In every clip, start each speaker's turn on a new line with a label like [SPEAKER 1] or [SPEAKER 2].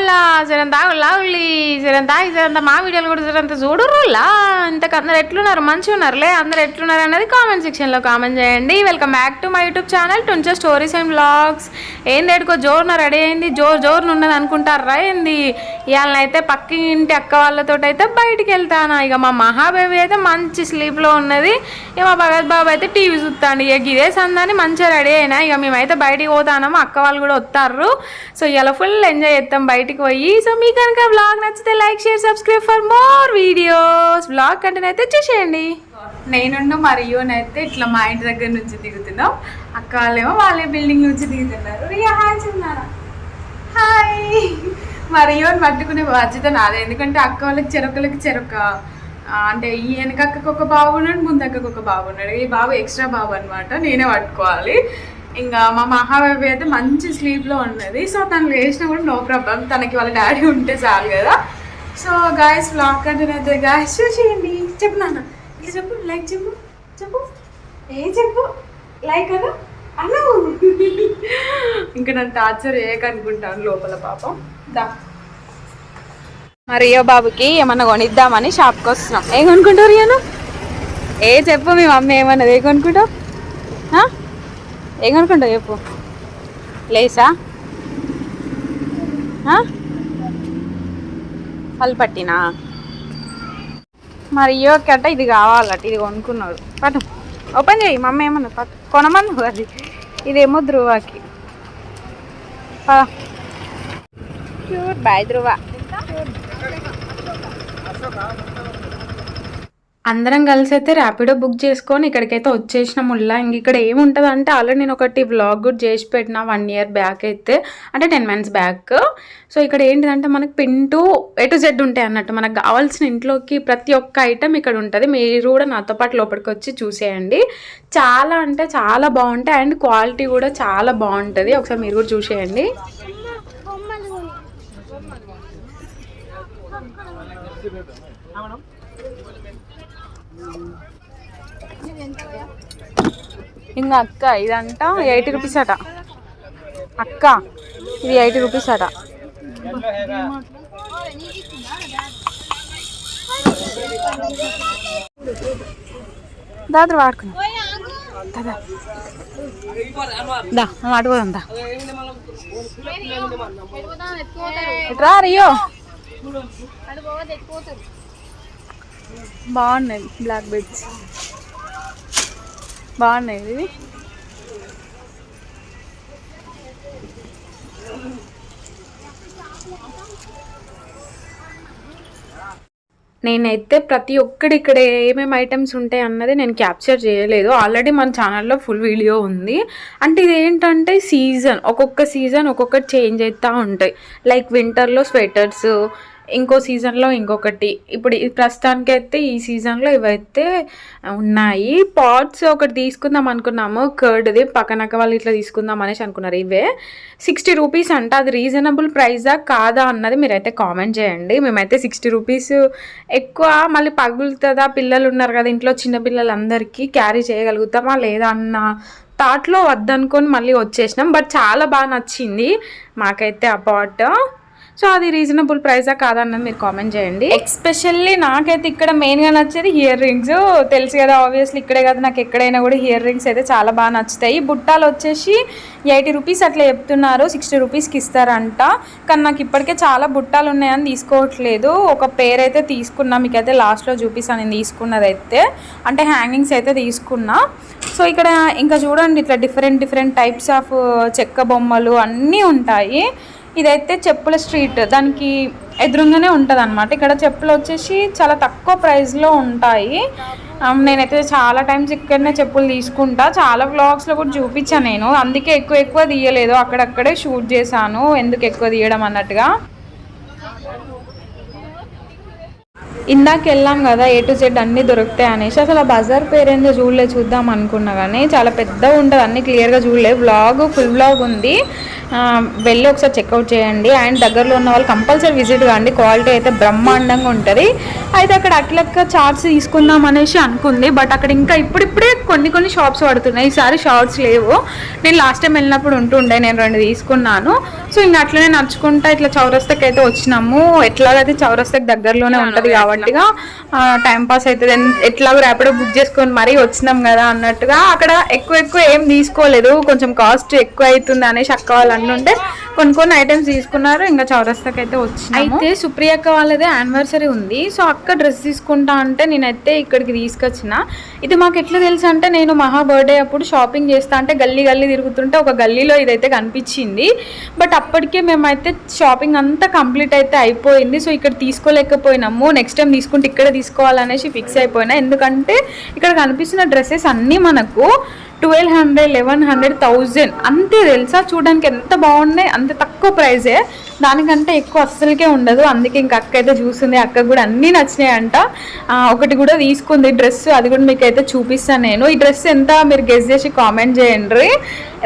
[SPEAKER 1] లా జరంతా lovely జరంతా మా వీడియోలు కూడా జరంతా చూడరు లా ఇంతకు అందరు ఎట్లున్నారు మంచిగా ఉన్నారులే అందరు ఎట్లున్నారు అనేది కామెంట్ సెక్షన్లో కామెంట్ చేయండి. Welcome back to my YouTube channel టుంచ స్టోరీస్ అండ్ వ్లాగ్స్. ఏంది ఎడుకో జోరున రెడీ అయింది జోరున ఉన్నది అనుకుంటారా ఏంది? ఇవాళనైతే పక్కి ఇంటి అక్క వాళ్ళతో అయితే బయటికి వెళ్తాను. ఇక మా మహాబేబీ అయితే మంచి స్లీప్లో ఉన్నది, ఇక మా భగత్ బాబు అయితే టీవీ చూస్తాను. ఇక గిదే సందని మంచిగా రెడీ అయినా ఇక మేమైతే బయటికి పోతాము, అక్క వాళ్ళు కూడా వస్తారు. సో ఇలా ఫుల్ ఎంజాయ్ చేస్తాం బయటికి పోయి. సో మీకు కనుక వ్లాగ్ నచ్చితే like share subscribe for more videos. Vlog content అయితే చూసేయండి. నేను మరియోనైతే ఇట్లా మా ఇంటి దగ్గర నుంచి దిగుతున్నాం, అక్క వాళ్ళేమో వాళ్ళే బిల్డింగ్ నుంచి దిగుతున్నారు. రియా హాయ్ చిన్నారా, హాయ్. మరియోని పట్టుకునే బాధ్యత నాదే, ఎందుకంటే అక్క వాళ్ళకి చెరొక అంటే ఈ వెనకక్కకు ఒక బాబు ఉన్నాడు, ముందక్కకు ఒక బాబు ఉన్నాడు. ఈ బాబు ఎక్స్ట్రా బాబు అనమాట, నేనే పట్టుకోవాలి. ఇంకా మా మహాబాబు అయితే మంచి స్లీప్లో ఉన్నది. సో తను లేచినా కూడా నో ప్రాబ్లం, తనకి వాళ్ళ డాడీ ఉంటే చాలు కదా. సో గాయస్ వ్లాగ్ కంటెంట్ అయితే గాయస్ చూసేయండి. చెప్పు నాన్న, ఇది చెప్పు, లైక్ చెప్పు, చెప్పు చెప్పు లైక్ అను అను. ఇంకా నన్ను టార్చర్ చేయకనుకుంటాను లోపల పాపం. దా రియో బాబుకి ఏమన్నా కొనిద్దామని షాప్కి వస్తున్నాం. ఏం కొనుక్కుంటావు రియాను? చెప్పు, మీ మమ్మీ ఏమన్నది? ఏం కొనుక్కుంటావు? ఏం కొనుక్కుంటావు చెప్పు. లేసా పళ్ళు పట్టినా మరి కట్ట ఇది కావాలట, ఇది కొనుక్కున్నాడు. పట్టు ఓపెన్ చేయి, మమ్మీ ఏమన్నా పట్టు కొనమన్నా అది. ఇదేమో ధ్రువకి. క్యూట్ బాయ్ ధ్రువ. అందరం కలిసి అయితే ర్యాపిడో బుక్ చేసుకొని ఇక్కడికైతే వచ్చేసినాం. ఇంక ఇక్కడ ఏముంటుంది అంటే ఆల్రెడీ నేను ఒకటి వ్లాగ్ కూడా చేసి పెట్టిన 1 year బ్యాక్ అయితే, అంటే 10 months బ్యాక్. సో ఇక్కడ ఏంటిదంటే మనకు pin to A to Z ఉంటాయి అన్నట్టు. మనకు కావాల్సిన ఇంట్లోకి ప్రతి ఒక్క ఐటెం ఇక్కడ ఉంటుంది. మీరు కూడా నాతో పాటు లోపలికి వచ్చి చూసేయండి. చాలా అంటే చాలా బాగుంటాయి అండ్ క్వాలిటీ కూడా చాలా బాగుంటుంది. ఒకసారి మీరు కూడా చూసేయండి. ఇంకా అక్క ఇదంట 80 rupees అట. అక్క ఇది 80 rupees అట. దాదాపు వాడుకున్నా ఆడుకోదా ఎట్రా రియో. బాగున్నాయి బ్లాక్ బెడ్స్, బాగున్నాయి ఇవి. నేనైతే ప్రతి ఒక్కటి ఇక్కడ ఏమేమి ఐటమ్స్ ఉంటాయి అన్నది నేను క్యాప్చర్ చేయలేదు. ఆల్రెడీ మన ఛానల్లో ఫుల్ వీడియో ఉంది. అంటే ఇది ఏంటంటే సీజన్, ఒక్కొక్క సీజన్ ఒక్కొక్కటి చేంజ్ అవుతూ ఉంటాయి. లైక్ వింటర్లో స్వెటర్స్, ఇంకో సీజన్లో ఇంకొకటి. ఇప్పుడు ప్రస్తుతానికి అయితే ఈ సీజన్లో ఇవైతే ఉన్నాయి. పాట్స్ ఒకటి తీసుకుందాం అనుకున్నాము, కర్డ్ది. పక్కనక్క వాళ్ళు ఇట్లా తీసుకుందాం అనేసి అనుకున్నారు. ఇవే 60 rupees అంట. అది రీజనబుల్ ప్రైజా కాదా అన్నది మీరైతే కామెంట్ చేయండి. మేమైతే 60 rupees ఎక్కువ మళ్ళీ పగులుతుందా, పిల్లలు ఉన్నారు కదా ఇంట్లో, చిన్నపిల్లలందరికీ క్యారీ చేయగలుగుతామా లేదా అన్న థాట్లో వద్దనుకొని మళ్ళీ వచ్చేసినాం. బట్ చాలా బాగా నచ్చింది మాకైతే ఆ పాట్. సో అది రీజనబుల్ ప్రైజా కాదన్నది మీరు కామెంట్ చేయండి. ఎస్పెషల్లీ నాకైతే ఇక్కడ మెయిన్గా నచ్చేది ఇయర్ రింగ్స్. తెలుసు కదా, ఆబ్వియస్లీ ఇక్కడే కదా, నాకు ఎక్కడైనా కూడా ఇయర్ రింగ్స్ అయితే చాలా బాగా నచ్చుతాయి. బుట్టాలు వచ్చేసి 80 rupees అట్లా చెప్తున్నారు, 60 rupeesకి ఇస్తారంట. కానీ నాకు ఇప్పటికే చాలా బుట్టాలు ఉన్నాయని తీసుకోవట్లేదు. ఒక పేరు అయితే తీసుకున్నా, మీకైతే లాస్ట్లో చూపిస్తాను నేను తీసుకున్నదైతే. అంటే హ్యాంగింగ్స్ అయితే తీసుకున్నా. సో ఇక్కడ ఇంకా చూడండి, ఇట్లా డిఫరెంట్ టైప్స్ ఆఫ్ చెక్క బొమ్మలు అన్నీ ఉంటాయి. ఇదైతే చెప్పుల స్ట్రీట్, దానికి ఎదురుగానే ఉంటుంది అనమాట. ఇక్కడ చెప్పులు వచ్చేసి చాలా తక్కువ ప్రైస్లో ఉంటాయి. నేనైతే చాలా టైమ్స్ ఇక్కడనే చెప్పులు తీసుకుంటా, చాలా వ్లాగ్స్లో కూడా చూపించాను నేను. అందుకే ఎక్కువ తీయలేదు, అక్కడక్కడే షూట్ చేశాను, ఎందుకు ఎక్కువ తీయడం అన్నట్టుగా. ఇందాక వెళ్ళాం కదా A to Z అన్నీ దొరుకుతాయి అనేసి. అసలు ఆ బజార్ పేరేందో చూడలేదు, చూద్దాం అనుకున్నా కానీ చాలా పెద్దగా ఉంటుంది, అన్నీ క్లియర్గా చూడలేదు. ఫుల్ వ్లాగ్ ఉంది, వెళ్ళి ఒకసారి చెక్అవుట్ చేయండి. అండ్ దగ్గరలో ఉన్న వాళ్ళు కంపల్సరీ విజిట్ కాండి, క్వాలిటీ అయితే బ్రహ్మాండంగా ఉంటుంది. అయితే అక్కడ అట్లక్క చార్ట్స్ తీసుకుందాం అనేసి అనుకుంది, బట్ అక్కడ ఇంకా ఇప్పుడిప్పుడే కొన్ని షాప్స్ పడుతున్నాయి. ఈసారి షార్ట్స్ లేవు. నేను లాస్ట్ టైం వెళ్ళినప్పుడు ఉంటుండే, నేను 2 తీసుకున్నాను. సో ఇంకా అట్లనే నడుచుకుంటా ఇట్లా చౌరస్తాకి అయితే వచ్చినాము. ఎట్లాగైతే చౌరస్తాకి దగ్గరలోనే ఉంటుంది కాబట్టి టైం పాస్ అవుతుంది. ఎట్లాగో ర్యాపిడో బుక్ చేసుకొని మరీ వచ్చినాం కదా అన్నట్టుగా అక్కడ ఎక్కువ ఏం తీసుకోలేదు, కొంచెం కాస్ట్ ఎక్కువ అవుతుంది అనేసి అక్క వాళ్ళు అంటుంటే కొన్ని ఐటమ్స్ తీసుకున్నారు. ఇంకా చౌరస్తాకి అయితే వచ్చింది. అయితే సుప్రియక్క వాళ్ళదే యానివర్సరీ ఉంది, సో అక్క డ్రెస్ తీసుకుంటా అంటే నేనైతే ఇక్కడికి తీసుకొచ్చిన. ఇది మాకు ఎట్లా తెలుసు అంటే, నేను మహా బర్త్డే అప్పుడు షాపింగ్ చేస్తా అంటే గల్లీ తిరుగుతుంటే ఒక గల్లీలో ఇదైతే కనిపించింది. బట్ అప్పటికే మేమైతే షాపింగ్ అంతా కంప్లీట్ అయితే అయిపోయింది. సో ఇక్కడ తీసుకోలేకపోయినాము, నెక్స్ట్ టైం తీసుకుంటే ఇక్కడ తీసుకోవాలనేసి ఫిక్స్ అయిపోయినా. ఎందుకంటే ఇక్కడ కనిపిస్తున్న డ్రెస్సెస్ అన్నీ మనకు 1200, 1100, 1000 అంతే తెలుసా. చూడడానికి ఎంత బాగున్నాయి, అంత తక్కువ ప్రైజే, దానికంటే ఎక్కువ అస్సలకే ఉండదు. అందుకే ఇంక అక్క అయితే చూస్తుంది, అక్కకు కూడా అన్నీ నచ్చినాయి అంట. ఒకటి కూడా తీసుకుంది డ్రెస్, అది కూడా మీకు అయితే చూపిస్తాను నేను. ఈ డ్రెస్ ఎంత మీరు గెస్ చేసి కామెంట్ చేయండి.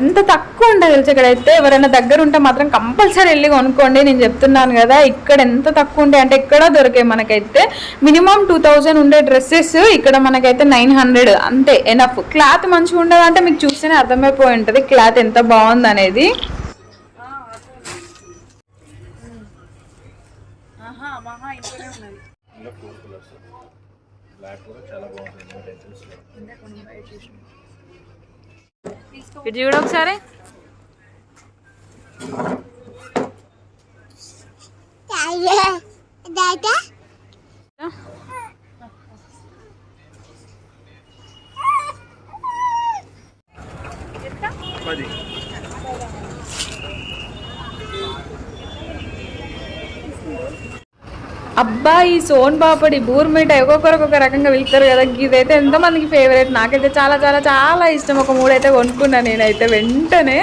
[SPEAKER 1] ఎంత తక్కువ ఉంటుంది తెలుసు. ఇక్కడైతే ఎవరైనా దగ్గర ఉంటే మాత్రం కంపల్సరీ వెళ్ళి కొనుక్కోండి. నేను చెప్తున్నాను కదా, ఇక్కడ ఎంత తక్కువ ఉంటాయి అంటే ఎక్కడ దొరికాయి. మనకైతే మినిమం 2000 ఉండే డ్రెస్సెస్ ఇక్కడ మనకైతే 900 అంతే ఎనఫ్. క్లాత్ మంచిగా ఉండదు అంటే మీకు చూస్తేనే అర్థమైపోయి ఉంటుంది క్లాత్ ఎంత బాగుంది అనేది. ఇది చూడ ఒకసారి. అబ్బా ఈ సోన్ పాపడి బూర్ మిఠాయి ఒక్కొక్కరికి ఒక రకంగా వెళ్తారు కదా, ఇదైతే ఎంతమందికి ఫేవరెట్. నాకైతే చాలా చాలా చాలా ఇష్టం. ఒక 3 అయితే కొనుక్కున్నాను నేనైతే వెంటనే.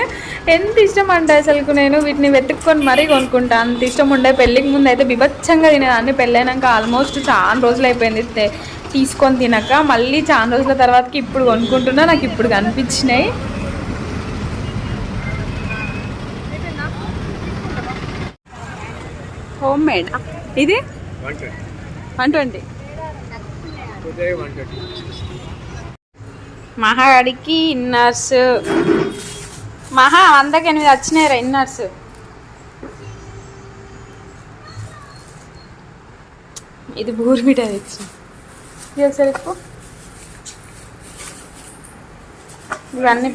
[SPEAKER 1] ఎంత ఇష్టం అంటే అసలుకు నేను వీటిని వెతుక్కొని మరీ కొనుక్కుంటాను, అంత ఇష్టం ఉండే. పెళ్ళికి ముందు అయితే బిభత్సంగా తినేదాన్ని, పెళ్ళైనాక ఆల్మోస్ట్ చాలా రోజులు అయిపోయింది తీసుకొని తినక. మళ్ళీ చాలా రోజుల తర్వాతకి ఇప్పుడు కొనుక్కుంటున్నా, నాకు ఇప్పుడు కనిపించినాయి. హోమ్ మేడ్ ఇది 120. మహాడికి ఇన్నర్స్ మహా 100కి 8 వచ్చినాయిరా ఇన్నర్స్. ఇది బూర్ మీట తెచ్చి ఇది ఒకసారి ఎక్కువ. ఇవన్నీ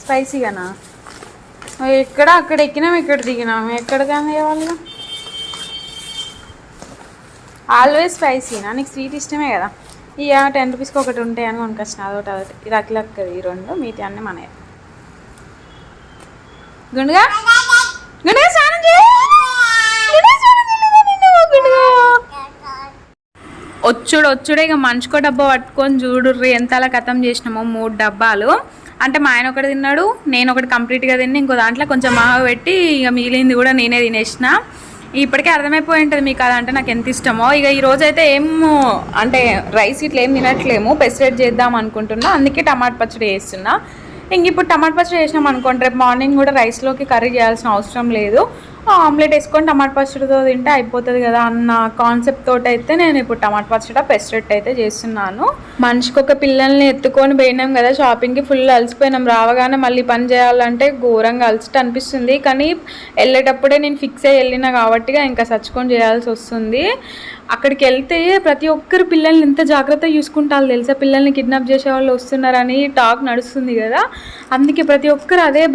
[SPEAKER 1] స్పైసీగానా? ఎక్కడ అక్కడ ఎక్కినాము, ఇక్కడ దిగినాము, ఎక్కడికైనా వాళ్ళగా ఆల్వేస్ స్పైసీనా? నీకు స్వీట్ ఇష్టమే కదా. ఇక 10 రూపీస్కి ఒకటి ఉంటాయని కొనుకొచ్చిన, అదొకటి. ఇది అట్లక్కది ఈ 2, మిగతా అన్నీ మనయే. గుండుగా గుండుగా స్నానం చేయి. వచ్చుడే ఇక మంచుకో డబ్బా పట్టుకొని చూడుర్రి ఎంత అలా ఖతం చేసినామో. 3 డబ్బాలు అంటే మా ఆయన ఒకటి తిన్నాడు, నేను ఒకటి కంప్లీట్గా తిని, ఇంకో దాంట్లో కొంచెం మావ పెట్టి ఇక మిగిలింది కూడా నేనే తినేసిన. ఇప్పటికే అర్థమైపోయి ఉంటుంది మీకు అదంటే నాకు ఎంత ఇష్టమో. ఇక ఈరోజు అయితే అంటే రైస్ ఇట్లా ఏం తినట్లేము, పెసరెట్ చేద్దాం అనుకుంటున్నా, అందుకే టమాటా పచ్చడి చేస్తున్నా. ఇంక ఇప్పుడు టమాటా పచ్చడి చేసినాం అనుకోండి, రేపు మార్నింగ్ కూడా రైస్లోకి కర్రీ చేయాల్సిన అవసరం లేదు. ఆమ్లెట్ వేసుకొని టమాటా పచ్చడితో తింటే అయిపోతుంది కదా అన్న కాన్సెప్ట్ తోటి అయితే నేను ఇప్పుడు టమాటా పచ్చడి పెసరెట్ అయితే చేస్తున్నాను. మనిషికి ఒక పిల్లల్ని ఎత్తుకొని పోయినాం కదా షాపింగ్కి, ఫుల్ అలసిపోయినాం. రావగానే మళ్ళీ పని చేయాలంటే ఘోరంగా అలసిట అనిపిస్తుంది. కానీ వెళ్ళేటప్పుడే నేను ఫిక్స్ అయ్యి వెళ్ళినా కాబట్టి ఇంకా సచ్చుకొని చేయాల్సి వస్తుంది. అక్కడికి వెళ్తే ప్రతి ఒక్కరు పిల్లల్ని ఎంత జాగ్రత్తగా చూసుకుంటారు తెలుసా. పిల్లల్ని కిడ్నాప్ చేసే వాళ్ళు వస్తున్నారని టాక్ నడుస్తుంది కదా, అందుకే ప్రతి ఒక్కరు అదే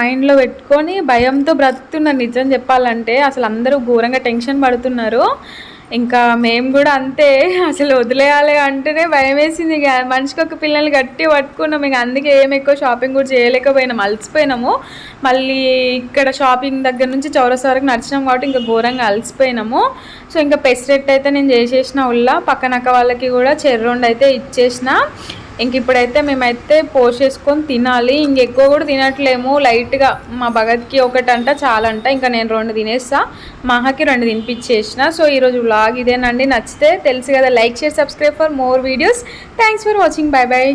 [SPEAKER 1] మైండ్లో పెట్టుకొని భయంతో బ్రతుకుతున్నారు. నిజం చెప్పాలంటే అసలు అందరూ ఘోరంగా టెన్షన్ పడుతున్నారు. ఇంకా మేము కూడా అంతే, అసలు వదిలేయాలి అంటేనే భయం వేసింది. ఇక మనిషికి ఒక పిల్లల్ని గట్టి పట్టుకున్నాం. ఇక అందుకే ఏం ఎక్కువ షాపింగ్ కూడా చేయలేకపోయినాం, అలసిపోయినాము. మళ్ళీ ఇక్కడ షాపింగ్ దగ్గర నుంచి చౌరస్తా వరకు నడిచినాం కాబట్టి ఇంకా ఘోరంగా అలసిపోయినాము. సో ఇంకా పెసరెట్ అయితే నేను చేసేసిన ఉల్లా, పక్కనక్క వాళ్ళకి కూడా చెర్రోండ్ అయితే ఇచ్చేసిన. ఇంక ఇప్పుడైతే మేమైతే పోసేసుకొని తినాలి. ఇంకెక్కువ కూడా తినట్లేము, లైట్గా. మా భగత్కి ఒకటంట చాలంట, ఇంకా నేను 2 తినేస్తా, మహాకి 2 తినిపించేసిన. సో ఈరోజు వ్లాగ్ ఇదేనండి. నచ్చితే తెలుసు కదా, like share subscribe for more videos. Thanks for watching. Bye bye.